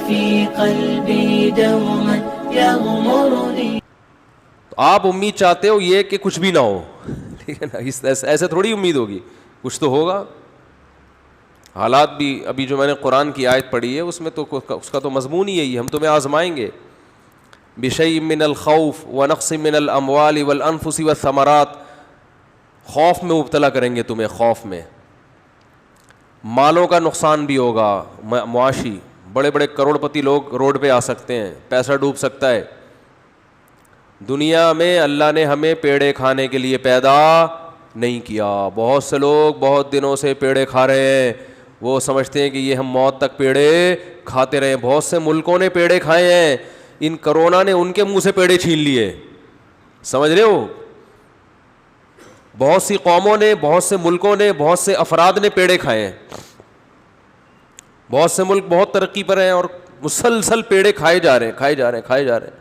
في قلبي دوما يغمرني. آپ امید چاہتے ہو یہ کہ کچھ بھی نہ ہو, ٹھیک ہے نا, ایسے تھوڑی امید ہوگی, کچھ تو ہوگا. حالات بھی ابھی جو میں نے قرآن کی آیت پڑھی ہے اس میں تو اس کا تو مضمون ہی یہی ہے, ہم تمہیں آزمائیں گے. بشیء من الخوف ونقص من الاموال والانفس والثمرات, خوف میں مبتلا کریں گے تمہیں, خوف میں مالوں کا نقصان بھی ہوگا, معاشی, بڑے بڑے کروڑ پتی لوگ روڈ پہ آ سکتے ہیں, پیسہ ڈوب سکتا ہے. دنیا میں اللہ نے ہمیں پیڑے کھانے کے لیے پیدا نہیں کیا. بہت سے لوگ بہت دنوں سے پیڑے کھا رہے ہیں, وہ سمجھتے ہیں کہ یہ ہم موت تک پیڑے کھاتے رہے. بہت سے ملکوں نے پیڑے کھائے ہیں, ان کرونا نے ان کے منہ سے پیڑے چھین لیے, سمجھ رہے ہو. بہت سی قوموں نے, بہت سے ملکوں نے, بہت سے افراد نے پیڑے کھائے ہیں. بہت سے ملک بہت ترقی پر ہیں اور مسلسل پیڑے کھائے جا رہے ہیں.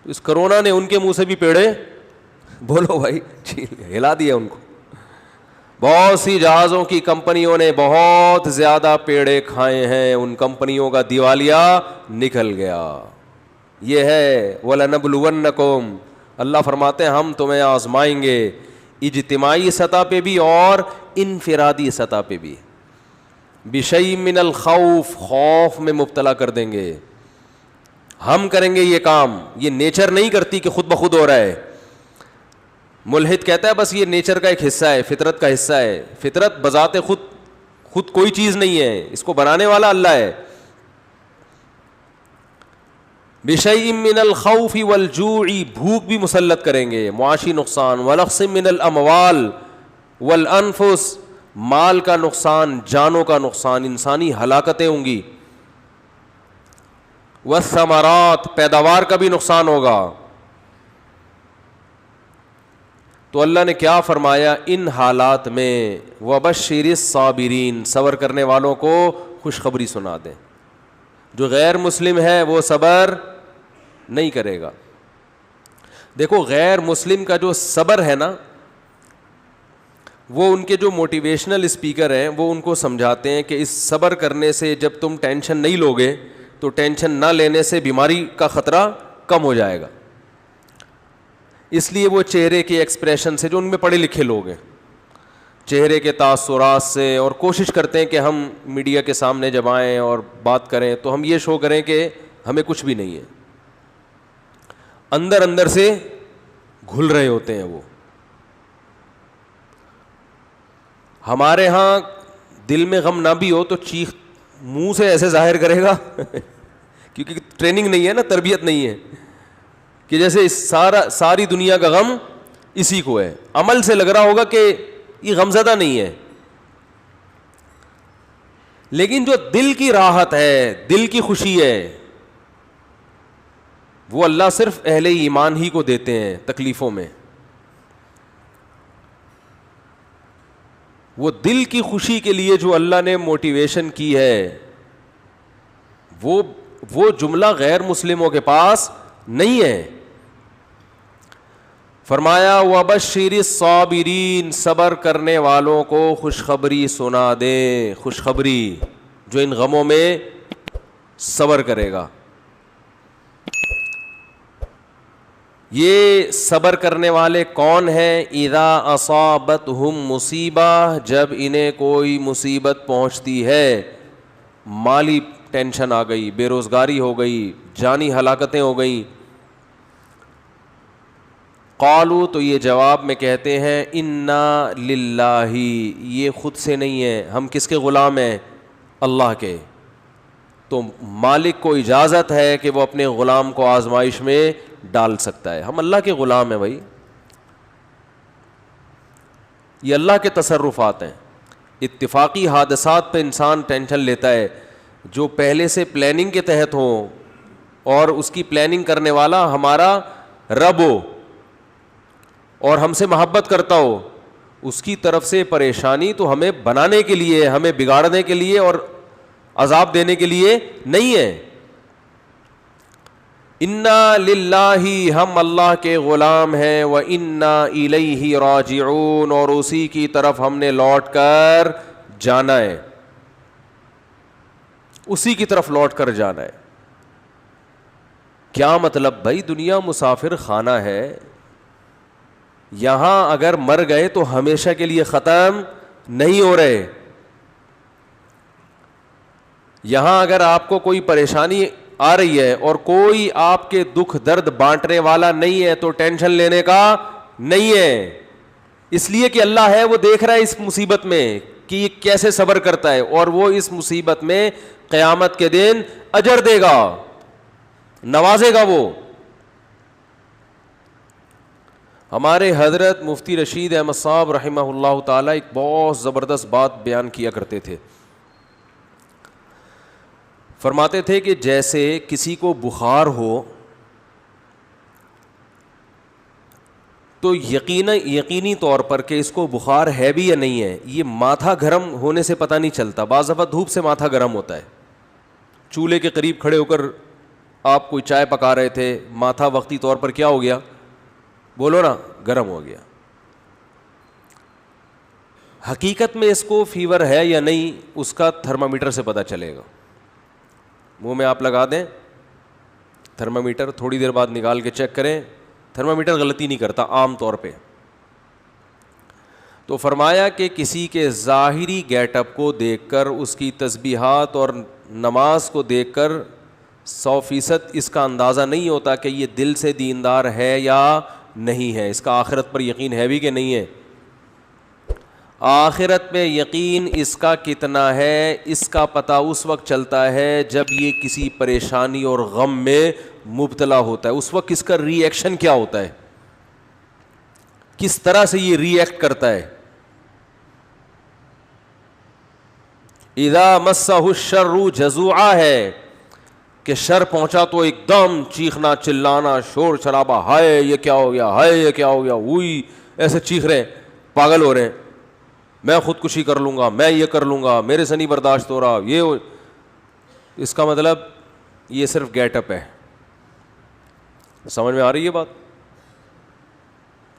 اس کرونا نے ان کے منہ سے بھی پیڑے, بولو بھائی, ہلا دیا ان کو. بہت سی جہازوں کی کمپنیوں نے بہت زیادہ پیڑے کھائے ہیں, ان کمپنیوں کا دیوالیہ نکل گیا. یہ ہے وَلَنَبْلُوَنَّكُمْ, اللہ فرماتے ہیں ہم تمہیں آزمائیں گے, اجتماعی سطح پہ بھی اور انفرادی سطح پہ بھی. بشیء من الخوف, خوف میں مبتلا کر دیں گے. ہم کریں گے یہ کام, یہ نیچر نہیں کرتی کہ خود بخود ہو رہا ہے. ملحد کہتا ہے بس یہ نیچر کا ایک حصہ ہے, فطرت کا حصہ ہے. فطرت بذات خود کوئی چیز نہیں ہے, اس کو بنانے والا اللہ ہے. بشیء من الخوف والجوع, بھوک بھی مسلط کریں گے, معاشی نقصان. ونقص من الاموال والانفس, مال کا نقصان, جانوں کا نقصان, انسانی ہلاکتیں ہوں گی. والثمرات, پیداوار کا بھی نقصان ہوگا. تو اللہ نے کیا فرمایا ان حالات میں, وبشر الصابرین, صبر کرنے والوں کو خوشخبری سنا دیں. جو غیر مسلم ہے وہ صبر نہیں کرے گا. دیکھو غیر مسلم کا جو صبر ہے نا, وہ ان کے جو موٹیویشنل اسپیکر ہیں وہ ان کو سمجھاتے ہیں کہ اس صبر کرنے سے جب تم ٹینشن نہیں لوگے تو ٹینشن نہ لینے سے بیماری کا خطرہ کم ہو جائے گا. اس لیے وہ چہرے کے ایکسپریشن سے, جو ان میں پڑھے لکھے لوگ ہیں, چہرے کے تاثرات سے, اور کوشش کرتے ہیں کہ ہم میڈیا کے سامنے جب آئیں اور بات کریں تو ہم یہ شو کریں کہ ہمیں کچھ بھی نہیں ہے. اندر اندر سے گھل رہے ہوتے ہیں وہ. ہمارے ہاں دل میں غم نہ بھی ہو تو چیخ منہ سے ایسے ظاہر کرے گا کیونکہ ٹریننگ نہیں ہے نا, تربیت نہیں ہے, کہ جیسے ساری دنیا کا غم اسی کو ہے. عمل سے لگ رہا ہوگا کہ یہ غمزدہ نہیں ہے, لیکن جو دل کی راحت ہے, دل کی خوشی ہے, وہ اللہ صرف اہل ایمان ہی کو دیتے ہیں تکلیفوں میں. وہ دل کی خوشی کے لیے جو اللہ نے موٹیویشن کی ہے, وہ جملہ غیر مسلموں کے پاس نہیں ہے. فرمایا وبشر الصابرین, صبر کرنے والوں کو خوشخبری سنا دے. خوشخبری, جو ان غموں میں صبر کرے گا. یہ صبر کرنے والے کون ہیں؟ اذا اصابتہم مصیبہ, جب انہیں کوئی مصیبت پہنچتی ہے, مالی ٹینشن آ گئی, بے روزگاری ہو گئی, جانی ہلاکتیں ہو گئیں. قالوا, تو یہ جواب میں کہتے ہیں انا للہ, یہ خود سے نہیں ہے, ہم کس کے غلام ہیں؟ اللہ کے. تو مالک کو اجازت ہے کہ وہ اپنے غلام کو آزمائش میں ڈال سکتا ہے. ہم اللہ کے غلام ہیں بھائی, یہ اللہ کے تصرفات ہیں. اتفاقی حادثات پہ انسان ٹینشن لیتا ہے, جو پہلے سے پلاننگ کے تحت ہوں اور اس کی پلاننگ کرنے والا ہمارا رب ہو اور ہم سے محبت کرتا ہو, اس کی طرف سے پریشانی تو ہمیں بنانے کے لیے, ہمیں بگاڑنے کے لیے اور عذاب دینے کے لیے نہیں ہے. انا للہ, ہم اللہ کے غلام ہیں, وانا الیہ راجعون, اور اسی کی طرف ہم نے لوٹ کر جانا ہے, اسی کی طرف لوٹ کر جانا ہے. کیا مطلب بھائی؟ دنیا مسافر خانہ ہے, یہاں اگر مر گئے تو ہمیشہ کے لیے ختم نہیں ہو رہے. یہاں اگر آپ کو کوئی پریشانی آ رہی ہے اور کوئی آپ کے دکھ درد بانٹنے والا نہیں ہے تو ٹینشن لینے کا نہیں ہے, اس لیے کہ اللہ ہے, وہ دیکھ رہا ہے اس مصیبت میں کہ یہ کیسے صبر کرتا ہے, اور وہ اس مصیبت میں قیامت کے دن اجر دے گا, نوازے گا. وہ ہمارے حضرت مفتی رشید احمد صاحب رحمہ اللہ تعالی ایک بہت زبردست بات بیان کیا کرتے تھے. فرماتے تھے کہ جیسے کسی کو بخار ہو تو یقینی طور پر کہ اس کو بخار ہے بھی یا نہیں ہے, یہ ماتھا گرم ہونے سے پتہ نہیں چلتا. بعض دفعہ دھوپ سے ماتھا گرم ہوتا ہے, چولہے کے قریب کھڑے ہو کر آپ کوئی چائے پکا رہے تھے, ماتھا وقتی طور پر کیا ہو گیا, بولو نا, گرم ہو گیا. حقیقت میں اس کو فیور ہے یا نہیں اس کا تھرمامیٹر سے پتہ چلے گا. منہ میں آپ لگا دیں تھرمامیٹر, تھوڑی دیر بعد نکال کے چیک کریں, تھرمامیٹر غلطی نہیں کرتا عام طور پہ. تو فرمایا کہ کسی کے ظاہری گیٹ اپ کو دیکھ کر, اس کی تسبیحات اور نماز کو دیکھ کر 100% اس کا اندازہ نہیں ہوتا کہ یہ دل سے دیندار ہے یا نہیں ہے, اس کا آخرت پر یقین ہے بھی کہ نہیں ہے. آخرت میں یقین اس کا کتنا ہے, اس کا پتہ اس وقت چلتا ہے جب یہ کسی پریشانی اور غم میں مبتلا ہوتا ہے. اس وقت اس کا ری ایکشن کیا ہوتا ہے, کس طرح سے یہ ری ایکٹ کرتا ہے. اذا مسہ الشر جزوعا ہے کہ شر پہنچا تو ایک دم چیخنا چلانا شور شرابہ, ہائے یہ کیا ہو گیا, ہائے یہ کیا ہو گیا, وہی ایسے چیخ رہے ہیں, پاگل ہو رہے ہیں, میں خودکشی کر لوں گا, میں یہ کر لوں گا, میرے سے نہیں برداشت ہو رہا, یہ اس کا مطلب یہ صرف گیٹ اپ ہے. سمجھ میں آ رہی ہے بات؟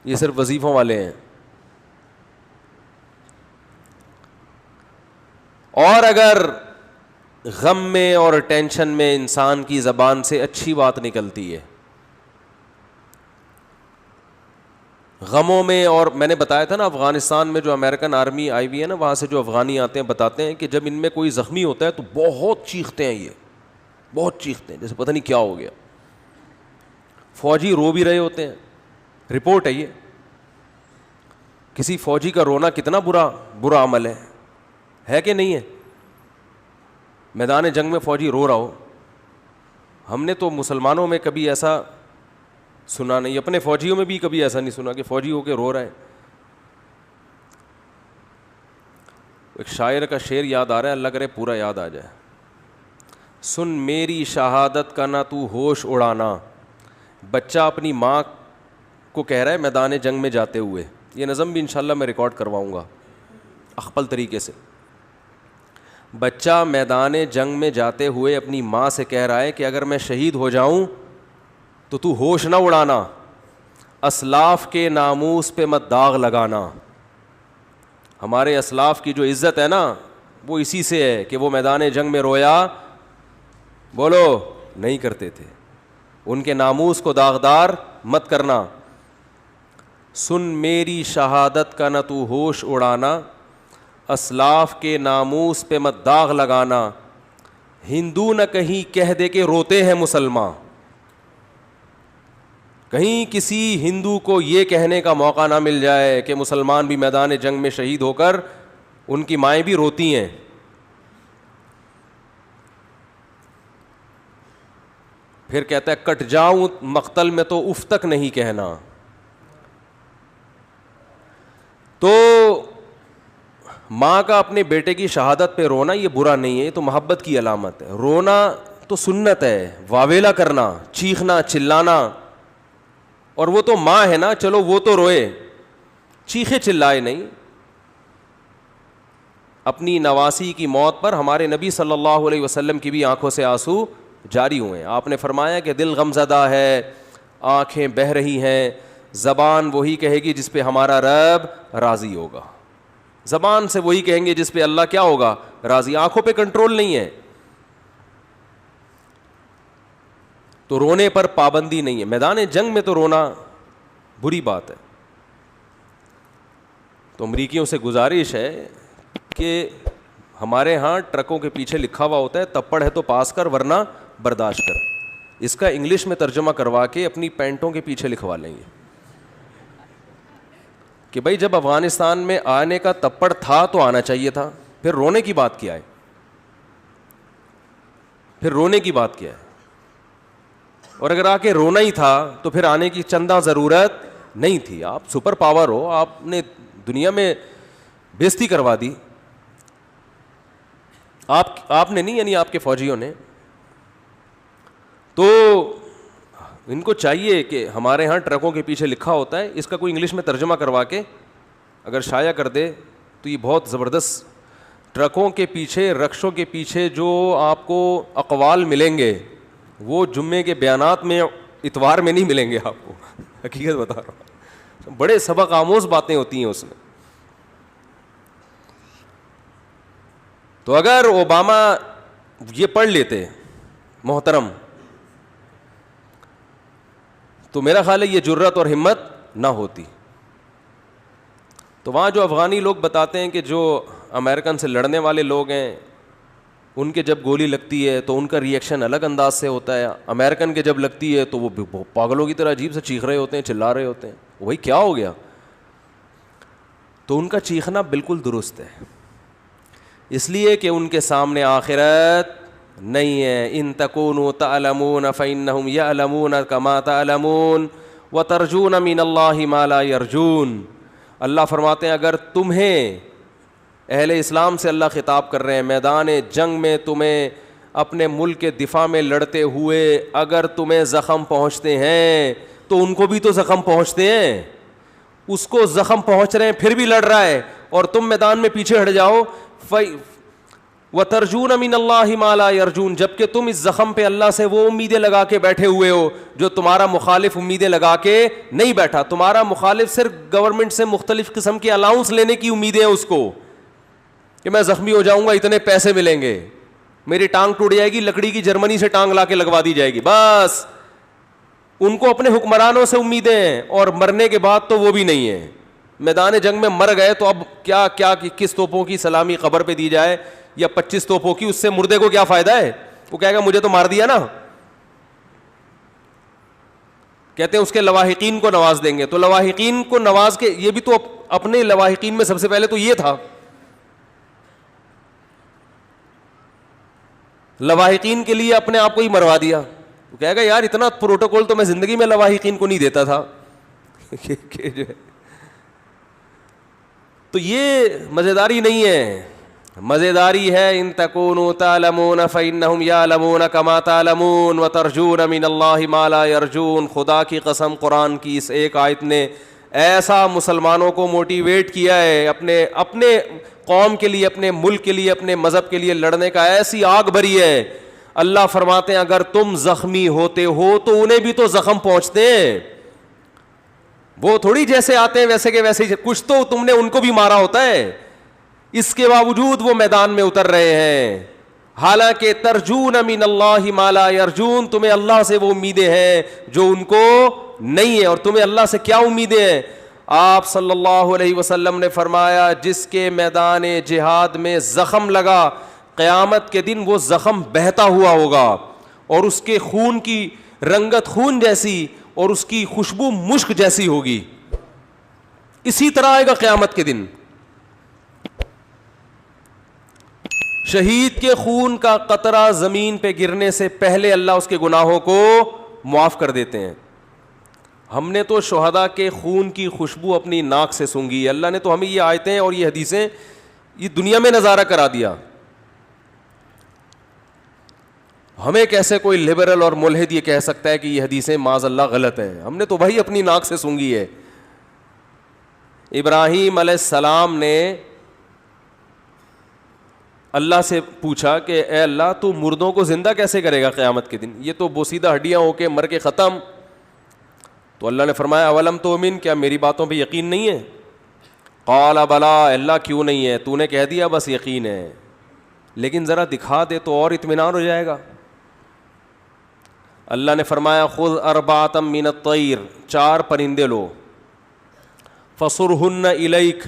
یہ صرف وظیفوں والے ہیں. اور اگر غم میں اور ٹینشن میں انسان کی زبان سے اچھی بات نکلتی ہے, غموں میں, اور میں نے بتایا تھا نا افغانستان میں جو امریکن آرمی آئی ہوئی ہے نا, وہاں سے جو افغانی آتے ہیں بتاتے ہیں کہ جب ان میں کوئی زخمی ہوتا ہے تو بہت چیختے ہیں, یہ بہت چیختے ہیں جیسے پتہ نہیں کیا ہو گیا. فوجی رو بھی رہے ہوتے ہیں, رپورٹ ہے یہ. کسی فوجی کا رونا کتنا برا عمل ہے کہ نہیں ہے؟ میدان جنگ میں فوجی رو رہا ہو, ہم نے تو مسلمانوں میں کبھی ایسا سنا نہیں, اپنے فوجیوں میں بھی کبھی ایسا نہیں سنا کہ فوجی ہو کے رو رہا ہے. ایک شاعر کا شعر یاد آ رہا ہے, اللہ کرے پورا یاد آ جائے. سن میری شہادت کا نہ تو ہوش اڑانا, بچہ اپنی ماں کو کہہ رہا ہے میدان جنگ میں جاتے ہوئے. یہ نظم بھی انشاءاللہ میں ریکارڈ کرواؤں گا اخپل طریقے سے. بچہ میدان جنگ میں جاتے ہوئے اپنی ماں سے کہہ رہا ہے کہ اگر میں شہید ہو جاؤں تو ہوش نہ اڑانا, اسلاف کے ناموس پہ مت داغ لگانا. ہمارے اسلاف کی جو عزت ہے نا وہ اسی سے ہے کہ وہ میدان جنگ میں رویا بولو نہیں کرتے تھے, ان کے ناموس کو داغدار مت کرنا. سن میری شہادت کا نہ تو ہوش اڑانا, اسلاف کے ناموس پہ مت داغ لگانا. ہندو نہ کہیں کہہ دے کہ روتے ہیں مسلمان, کہیں کسی ہندو کو یہ کہنے کا موقع نہ مل جائے کہ مسلمان بھی میدان جنگ میں شہید ہو کر ان کی مائیں بھی روتی ہیں. پھر کہتا ہے کٹ جاؤں مقتل میں تو اف تک نہیں کہنا. تو ماں کا اپنے بیٹے کی شہادت پہ رونا یہ برا نہیں ہے, یہ تو محبت کی علامت ہے. رونا تو سنت ہے, واویلا کرنا, چیخنا چلانا, اور وہ تو ماں ہے نا, چلو وہ تو روئے, چیخے چلائے نہیں. اپنی نواسی کی موت پر ہمارے نبی صلی اللہ علیہ وسلم کی بھی آنکھوں سے آنسو جاری ہوئے. آپ نے فرمایا کہ دل غمزدہ ہے, آنکھیں بہہ رہی ہیں, زبان وہی کہے گی جس پہ ہمارا رب راضی ہوگا. زبان سے وہی کہیں گے جس پہ اللہ کیا ہوگا راضی. آنکھوں پہ کنٹرول نہیں ہے. تو رونے پر پابندی نہیں ہے. میدان جنگ میں تو رونا بری بات ہے. تو امریکیوں سے گزارش ہے کہ ہمارے ہاں ٹرکوں کے پیچھے لکھا ہوا ہوتا ہے تپڑ ہے تو پاس کر ورنہ برداشت کر. اس کا انگلش میں ترجمہ کروا کے اپنی پینٹوں کے پیچھے لکھوا لیں گے کہ بھائی جب افغانستان میں آنے کا تپڑ تھا تو آنا چاہیے تھا, پھر رونے کی بات کیا ہے, پھر رونے کی بات کیا ہے. اور اگر آ کے رونا ہی تھا تو پھر آنے کی چندہ ضرورت نہیں تھی. آپ سپر پاور ہو, آپ نے دنیا میں بےزتی کروا دی. آپ نے نہیں, یعنی آپ کے فوجیوں نے. تو ان کو چاہیے کہ ہمارے ہاں ٹرکوں کے پیچھے لکھا ہوتا ہے, اس کا کوئی انگلش میں ترجمہ کروا کے اگر شائع کر دے تو یہ بہت زبردست. ٹرکوں کے پیچھے, رکشوں کے پیچھے جو آپ کو اقوال ملیں گے وہ جمعے کے بیانات میں, اتوار میں نہیں ملیں گے آپ کو. حقیقت بتا رہا ہوں, بڑے سبق آموز باتیں ہوتی ہیں اس میں. تو اگر اوباما یہ پڑھ لیتے محترم, تو میرا خیال ہے یہ جرت اور ہمت نہ ہوتی. تو وہاں جو افغانی لوگ بتاتے ہیں کہ جو امریکن سے لڑنے والے لوگ ہیں ان کے جب گولی لگتی ہے تو ان کا ریئیکشن الگ انداز سے ہوتا ہے, امریکن کے جب لگتی ہے تو وہ پاگلوں کی طرح عجیب سے چیخ رہے ہوتے ہیں, چلا رہے ہوتے ہیں, وہی کیا ہو گیا. تو ان کا چیخنا بالکل درست ہے, اس لیے کہ ان کے سامنے آخرت نہیں ہے. ان تکونوا تعلمون فإنهم يعلمون كما تعلمون وترجون من الله ما لا يرجون. اللہ فرماتے ہیں اگر تمہیں, اہل اسلام سے اللہ خطاب کر رہے ہیں, میدان جنگ میں تمہیں اپنے ملک کے دفاع میں لڑتے ہوئے اگر تمہیں زخم پہنچتے ہیں تو ان کو بھی تو زخم پہنچتے ہیں. اس کو زخم پہنچ رہے ہیں پھر بھی لڑ رہا ہے اور تم میدان میں پیچھے ہٹ جاؤ. وَتَرْجُونَ مِنَ اللَّهِ مَا لَا يَرْجُونَ, جبکہ تم اس زخم پہ اللہ سے وہ امیدیں لگا کے بیٹھے ہوئے ہو جو تمہارا مخالف امیدیں لگا کے نہیں بیٹھا. تمہارا مخالف صرف گورنمنٹ سے مختلف قسم کے الاؤنس لینے کی امیدیں ہیں اس کو, کہ میں زخمی ہو جاؤں گا اتنے پیسے ملیں گے, میری ٹانگ ٹوٹ جائے گی لکڑی کی جرمنی سے ٹانگ لا کے لگوا دی جائے گی, بس. ان کو اپنے حکمرانوں سے امیدیں ہیں اور مرنے کے بعد تو وہ بھی نہیں ہے. میدان جنگ میں مر گئے تو اب کیا کس توپوں کی سلامی قبر پہ دی جائے یا 25 توپوں کی, اس سے مردے کو کیا فائدہ ہے. وہ کہے گا مجھے تو مار دیا نا. کہتے ہیں اس کے لواحقین کو نواز دیں گے. تو لواحقین کو نواز کے, یہ بھی تو اپنے لواحقین میں سب سے پہلے تو یہ تھا, لواحقین کے لیے اپنے آپ کو ہی مروا دیا. وہ کہے گا یار اتنا پروٹوکول تو میں زندگی میں لواحقین کو نہیں دیتا تھا. تو یہ مزیداری نہیں ہے, مزیداری ہے ان تکونوا تعلمون فإنهم يعلمون كما تعلمون وترجون من الله ما لا يرجون. خدا کی قسم قرآن کی اس ایک آیت نے ایسا مسلمانوں کو موٹیویٹ کیا ہے اپنے قوم کے لیے, اپنے ملک کے لیے, اپنے مذہب کے لیے لڑنے کا, ایسی آگ بھری ہے. اللہ فرماتے ہیں اگر تم زخمی ہوتے ہو تو انہیں بھی تو زخم پہنچتے ہیں. وہ تھوڑی جیسے آتے ہیں ویسے کے ویسے, کچھ تو تم نے ان کو بھی مارا ہوتا ہے. اس کے باوجود وہ میدان میں اتر رہے ہیں. حالانکہ ترجون من اللہ ما لا یرجون, تمہیں اللہ سے وہ امیدیں ہیں جو ان کو نہیں ہے. اور تمہیں اللہ سے کیا امیدیں ہیں؟ آپ صلی اللہ علیہ وسلم نے فرمایا جس کے میدان جہاد میں زخم لگا, قیامت کے دن وہ زخم بہتا ہوا ہوگا اور اس کے خون کی رنگت خون جیسی اور اس کی خوشبو مشک جیسی ہوگی. اسی طرح آئے گا قیامت کے دن. شہید کے خون کا قطرہ زمین پہ گرنے سے پہلے اللہ اس کے گناہوں کو معاف کر دیتے ہیں. ہم نے تو شہداء کے خون کی خوشبو اپنی ناک سے سونگھی. اللہ نے تو ہمیں یہ آیتیں اور یہ حدیثیں یہ دنیا میں نظارہ کرا دیا. ہمیں کیسے کوئی لبرل اور ملحد یہ کہہ سکتا ہے کہ یہ حدیثیں معاذ اللہ غلط ہیں؟ ہم نے تو بھائی اپنی ناک سے سونگھی ہے. ابراہیم علیہ السلام نے اللہ سے پوچھا کہ اے اللہ تو مردوں کو زندہ کیسے کرے گا قیامت کے دن, یہ تو بوسیدہ ہڈیاں ہو کے مر کے ختم. تو اللہ نے فرمایا اولم تؤمن, کیا میری باتوں پہ یقین نہیں ہے؟ قال بلا, اللہ کیوں نہیں ہے, تو نے کہہ دیا بس یقین ہے, لیکن ذرا دکھا دے تو اور اطمینان ہو جائے گا. اللہ نے فرمایا خذ اربعۃ من الطیر، 4 پرندے لو، فصرہن الیک،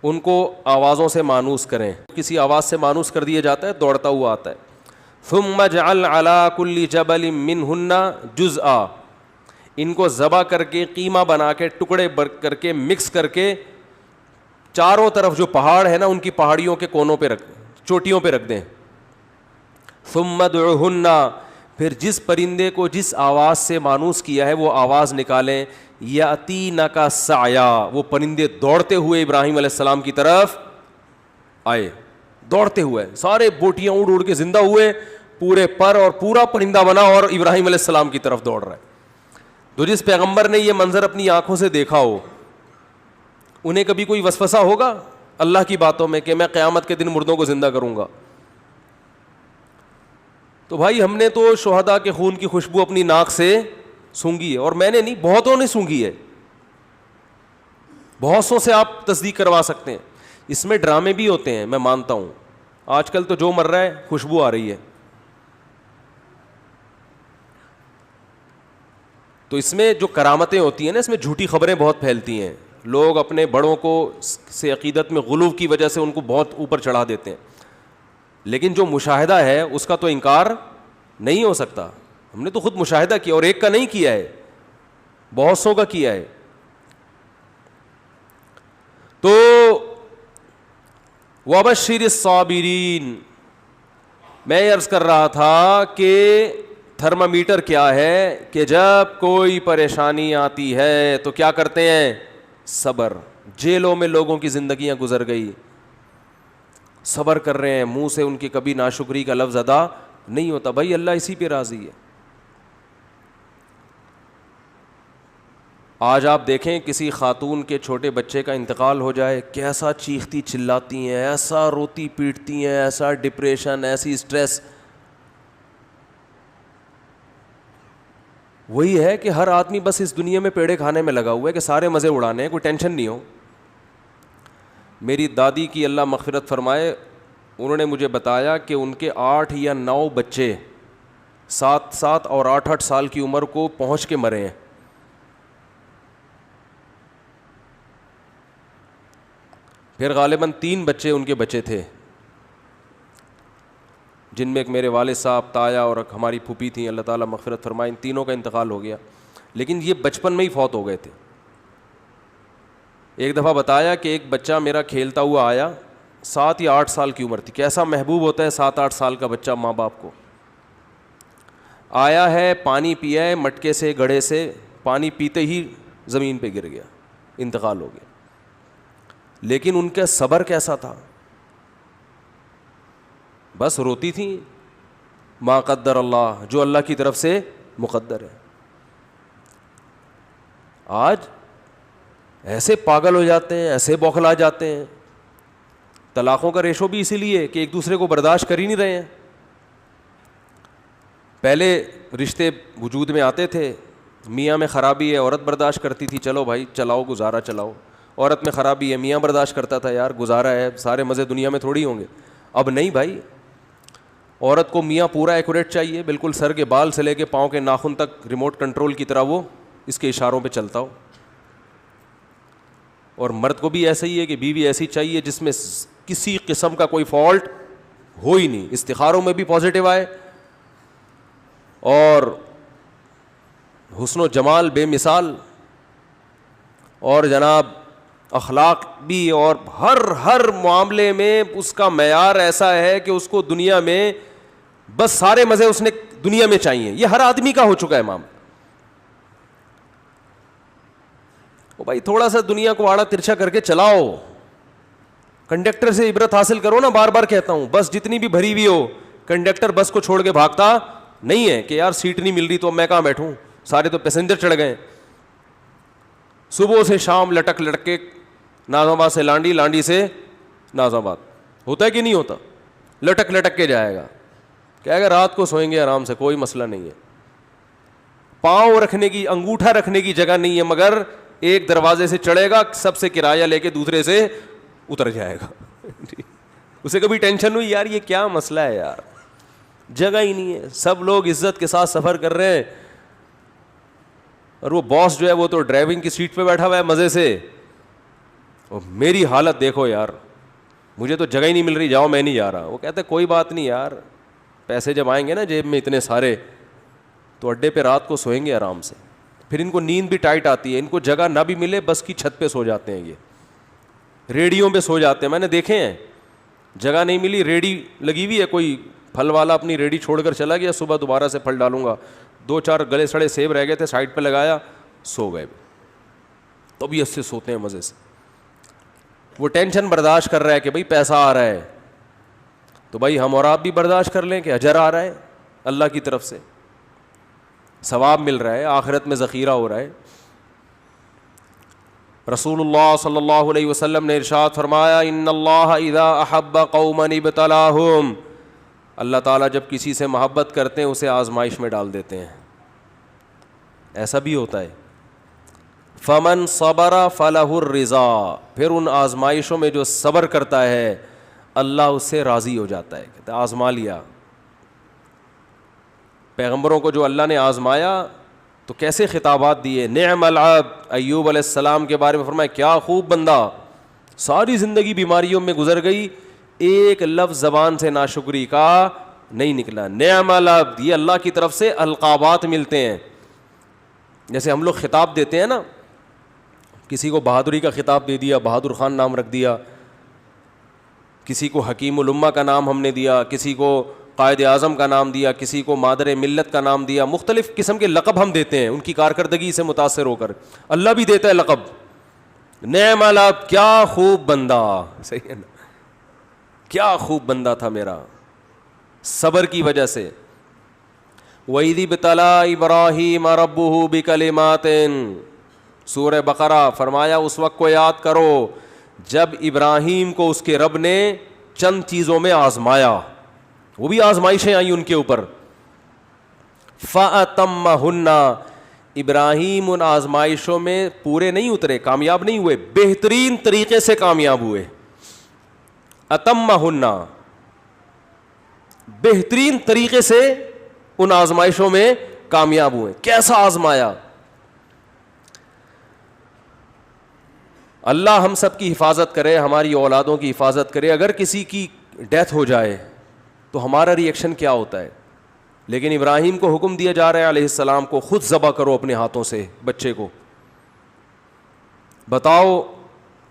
ان کو آوازوں سے مانوس کریں، کسی آواز سے مانوس کر دیا جاتا ہے دوڑتا ہوا آتا ہے. ثم اجعل علی کل جبل منہن جزءا، ان کو ذبح کر کے قیمہ بنا کے ٹکڑے کر کے مکس کر کے چاروں طرف جو پہاڑ ہے نا ان کی پہاڑیوں کے کونوں پہ چوٹیوں پہ رکھ دیں. ثم ادعوہن، پھر جس پرندے کو جس آواز سے مانوس کیا ہے وہ آواز نکالیں. یاتینک سعیا، وہ پرندے دوڑتے ہوئے ابراہیم علیہ السلام کی طرف آئے، دوڑتے ہوئے، سارے بوٹیاں اڑ اڑ کے زندہ ہوئے، پورے پر اور پورا پرندہ بنا اور ابراہیم علیہ السلام کی طرف دوڑ رہا ہے. تو جس پیغمبر نے یہ منظر اپنی آنکھوں سے دیکھا ہو، انہیں کبھی کوئی وسوسہ ہوگا اللہ کی باتوں میں کہ میں قیامت کے دن مردوں کو زندہ کروں گا؟ تو بھائی ہم نے تو شہداء کے خون کی خوشبو اپنی ناک سے سونگھی ہے، اور میں نے نہیں، بہتوں نے سونگھی ہے، بہت سو سے آپ تصدیق کروا سکتے ہیں. اس میں ڈرامے بھی ہوتے ہیں، میں مانتا ہوں، آج کل تو جو مر رہا ہے خوشبو آ رہی ہے. تو اس میں جو کرامتیں ہوتی ہیں نا، اس میں جھوٹی خبریں بہت پھیلتی ہیں، لوگ اپنے بڑوں کو سے عقیدت میں غلو کی وجہ سے ان کو بہت اوپر چڑھا دیتے ہیں، لیکن جو مشاہدہ ہے اس کا تو انکار نہیں ہو سکتا. ہم نے تو خود مشاہدہ کیا، اور ایک کا نہیں کیا ہے، بہت سو کا کیا ہے. تو وَبَشِّرِ الصَّابِرِينَ، میں عرض کر رہا تھا کہ تھرمامیٹر کیا ہے کہ جب کوئی پریشانی آتی ہے تو کیا کرتے ہیں؟ صبر. جیلوں میں لوگوں کی زندگیاں گزر گئی، صبر کر رہے ہیں، منہ سے ان کی کبھی ناشکری کا لفظ ادا نہیں ہوتا. بھائی اللہ اسی پہ راضی ہے. آج آپ دیکھیں کسی خاتون کے چھوٹے بچے کا انتقال ہو جائے، کیسا چیختی چلاتی ہیں، ایسا روتی پیٹتی ہیں، ایسا ڈپریشن، ایسی اسٹریس. وہی ہے کہ ہر آدمی بس اس دنیا میں پیڑے کھانے میں لگا ہوا ہے کہ سارے مزے اڑانے ہیں، کوئی ٹینشن نہیں ہو. میری دادی کی اللہ مغفرت فرمائے، انہوں نے مجھے بتایا کہ ان کے 8 یا 9 بچے 7 اور 8 سال کی عمر کو پہنچ کے مرے ہیں. پھر غالباً 3 بچے ان کے بچے تھے، جن میں ایک میرے والد صاحب، تایا اور ایک ہماری پھوپھی تھیں، اللہ تعالیٰ مغفرت فرمائے. ان تینوں کا انتقال ہو گیا، لیکن یہ بچپن میں ہی فوت ہو گئے تھے. ایک دفعہ بتایا کہ ایک بچہ میرا کھیلتا ہوا آیا، 7 یا 8 سال کی عمر تھی. کیسا محبوب ہوتا ہے 7-8 سال کا بچہ ماں باپ کو. آیا ہے، پانی پیا ہے مٹکے سے، گڑھے سے، پانی پیتے ہی زمین پہ گر گیا، انتقال ہو گیا. لیکن ان کا صبر کیسا تھا، بس روتی تھیں، ما قدر اللہ، جو اللہ کی طرف سے مقدر ہے. آج ایسے پاگل ہو جاتے ہیں، ایسے بوکھلا جاتے ہیں. طلاقوں کا ریشو بھی اسی لیے کہ ایک دوسرے کو برداشت کر ہی نہیں رہے ہیں. پہلے رشتے وجود میں آتے تھے، میاں میں خرابی ہے، عورت برداشت کرتی تھی، چلو بھائی چلاؤ گزارا چلاؤ. عورت میں خرابی ہے، میاں برداشت کرتا تھا، یار گزارا ہے، سارے مزے دنیا میں تھوڑی ہوں گے. اب نہیں بھائی، عورت کو میاں پورا ایکوریٹ چاہیے، بالکل سر کے بال سے لے کے پاؤں کے ناخن تک ریموٹ کنٹرول کی طرح وہ اس کے اشاروں پہ چلتا ہو. اور مرد کو بھی ایسا ہی ہے کہ بیوی ایسی چاہیے جس میں کسی قسم کا کوئی فالٹ ہو ہی نہیں، استخاروں میں بھی پازیٹیو آئے، اور حسن و جمال بے مثال، اور جناب اخلاق بھی، اور ہر معاملے میں اس کا معیار ایسا ہے کہ اس کو دنیا میں بس سارے مزے اس نے دنیا میں چاہیے. یہ ہر آدمی کا ہو چکا ہے معاملہ. بھائی تھوڑا سا دنیا کو آڑا ترچھا کر کے چلاؤ، کنڈکٹر سے عبرت حاصل کرو نا. بار بار کہتا ہوں، بس جتنی بھی بھری ہوئی ہو، کنڈکٹر بس کو چھوڑ کے بھاگتا نہیں ہے کہ یار سیٹ نہیں مل رہی تو میں کہاں بیٹھوں، سارے تو پیسنجر چڑھ گئے. صبح سے شام لٹک لٹک کے ناظم آباد سے لانڈی، لانڈی سے ناظم آباد. ہوتا ہے کہ نہیں ہوتا؟ لٹک لٹک کے جائے گا، کہے گا رات کو سوئیں گے آرام سے، کوئی مسئلہ نہیں ہے. پاؤں رکھنے کی، انگوٹھا رکھنے کی جگہ نہیں ہے، مگر ایک دروازے سے چڑھے گا، سب سے کرایہ لے کے دوسرے سے اتر جائے گا. اسے کبھی ٹینشن ہوئی یار یہ کیا مسئلہ ہے یار، جگہ ہی نہیں ہے, سب لوگ عزت کے ساتھ سفر کر رہے ہیں, اور وہ باس جو ہے وہ تو ڈرائیونگ کی سیٹ پہ بیٹھا ہوا ہے مزے سے, اور میری حالت دیکھو یار, مجھے تو جگہ ہی نہیں مل رہی, جاؤ میں نہیں جا رہا. وہ کہتے کوئی بات نہیں یار, پیسے جب آئیں گے نا جیب میں اتنے سارے, تو اڈے پہ رات کو سوئیں گے آرام سے. پھر ان کو نیند بھی ٹائٹ آتی ہے, ان کو جگہ نہ بھی ملے بس کی چھت پہ سو جاتے ہیں, یہ ریڑیوں پہ سو جاتے ہیں, میں نے دیکھے ہیں. جگہ نہیں ملی, ریڑی لگی ہوئی ہے, کوئی پھل والا اپنی ریڑی چھوڑ کر چلا گیا, صبح دوبارہ سے پھل ڈالوں گا, 2-4 گلے سڑے سیب رہ گئے تھے سائڈ پہ لگایا, سو گئے. طبیعت سے سوتے ہیں مزے سے. وہ ٹینشن برداشت کر رہا ہے کہ بھائی پیسہ آ رہا ہے, تو بھائی ہم اور آپ بھی برداشت کر لیں کہ اجر آ رہا ہے اللہ کی طرف سے, ثواب مل رہا ہے, آخرت میں ذخیرہ ہو رہا ہے. رسول اللہ صلی اللہ علیہ وسلم نے ارشاد فرمایا, ان اللہ اذا احب قوما ابتلاہم, اللہ تعالیٰ جب کسی سے محبت کرتے ہیں اسے آزمائش میں ڈال دیتے ہیں. ایسا بھی ہوتا ہے. فمن صبر فلہ الرضا, پھر ان آزمائشوں میں جو صبر کرتا ہے اللہ اس سے راضی ہو جاتا ہے. کہتے ہیں آزما لیا. پیغمبروں کو جو اللہ نے آزمایا تو کیسے خطابات دیے. نعم العبد, ایوب علیہ السلام کے بارے میں فرمایا کیا خوب بندہ, ساری زندگی بیماریوں میں گزر گئی, ایک لفظ زبان سے ناشکری کا نہیں نکلا. نعم العبد, یہ اللہ کی طرف سے القابات ملتے ہیں. جیسے ہم لوگ خطاب دیتے ہیں نا, کسی کو بہادری کا خطاب دے دیا, بہادر خان نام رکھ دیا, کسی کو حکیم الامہ کا نام ہم نے دیا, کسی کو قائد اعظم کا نام دیا, کسی کو مادر ملت کا نام دیا, مختلف قسم کے لقب ہم دیتے ہیں ان کی کارکردگی سے متاثر ہو کر. اللہ بھی دیتا ہے لقب, نعم العبد, کیا خوب بندہ. صحیح ہے نا, کیا خوب بندہ تھا میرا, صبر کی وجہ سے. وَإِذِ ابْتَلَىٰ إِبْرَاهِيمَ رَبُّهُ بِكَلِمَاتٍ, سورہ بقرہ, فرمایا اس وقت کو یاد کرو جب ابراہیم کو اس کے رب نے چند چیزوں میں آزمایا, وہ بھی آزمائشیں آئیں ان کے اوپر. فَأَتَمَّهُنَّ, ابراہیم ان آزمائشوں میں پورے نہیں اترے, کامیاب نہیں ہوئے, بہترین طریقے سے کامیاب ہوئے. اتمہن, بہترین طریقے سے ان آزمائشوں میں کامیاب ہوئے. کیسا آزمایا؟ اللہ ہم سب کی حفاظت کرے, ہماری اولادوں کی حفاظت کرے. اگر کسی کی ڈیتھ ہو جائے تو ہمارا ری ایکشن کیا ہوتا ہے, لیکن ابراہیم کو حکم دیا جا رہا ہے علیہ السلام کو, خود ذبح کرو اپنے ہاتھوں سے بچے کو. بتاؤ,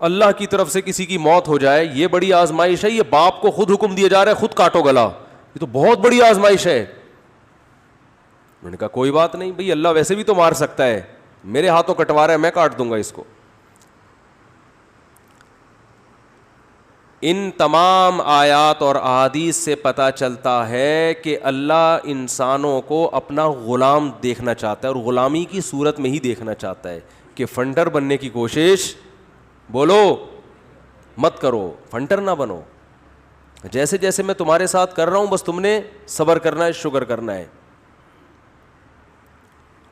اللہ کی طرف سے کسی کی موت ہو جائے, یہ بڑی آزمائش ہے. یہ باپ کو خود حکم دیا جا رہا ہے خود کاٹو گلا, یہ تو بہت بڑی آزمائش ہے. میں نے کہا کوئی بات نہیں بھئی, اللہ ویسے بھی تو مار سکتا ہے, میرے ہاتھوں کٹوا رہا ہے, میں کاٹ دوں گا اس کو. ان تمام آیات اور احادیث سے پتہ چلتا ہے کہ اللہ انسانوں کو اپنا غلام دیکھنا چاہتا ہے, اور غلامی کی صورت میں ہی دیکھنا چاہتا ہے کہ فنڈر بننے کی کوشش, بولو, مت کرو, فنٹر نہ بنو. جیسے جیسے میں تمہارے ساتھ کر رہا ہوں بس تم نے صبر کرنا ہے, شکر کرنا ہے.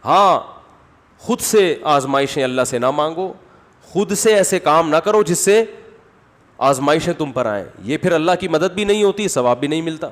ہاں, خود سے آزمائشیں اللہ سے نہ مانگو, خود سے ایسے کام نہ کرو جس سے آزمائشیں تم پر آئیں, یہ پھر اللہ کی مدد بھی نہیں ہوتی, ثواب بھی نہیں ملتا.